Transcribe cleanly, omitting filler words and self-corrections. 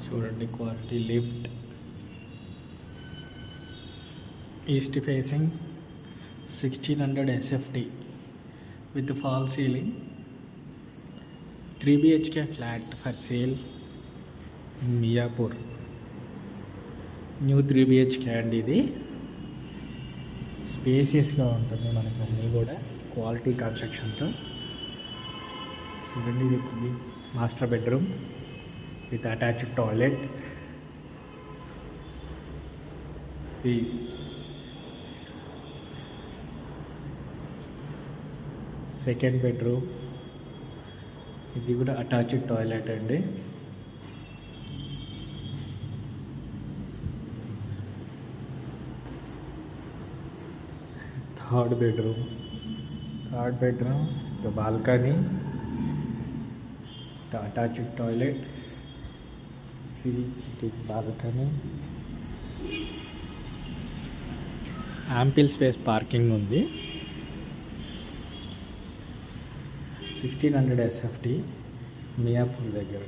చూడండి quality lift, east facing 1600 SFT with fall ceiling, 3 BHK flat for sale in Miyapur. New 3 BHK అండి. ఇది స్పేసియస్గా ఉంటుంది మనకు అన్నీ కూడా క్వాలిటీ కన్స్ట్రక్షన్తో. చూడండి ఇది master bedroom with attached toilet. The second bedroom, ఇది కూడా అటాచ్డ్ టాయిలెట్ అండి. Third bedroom, the balcony, the attached toilet. See, it is balcony. Ample space parking ఉంది. 1600 SFT మియాపూర్ దగ్గర.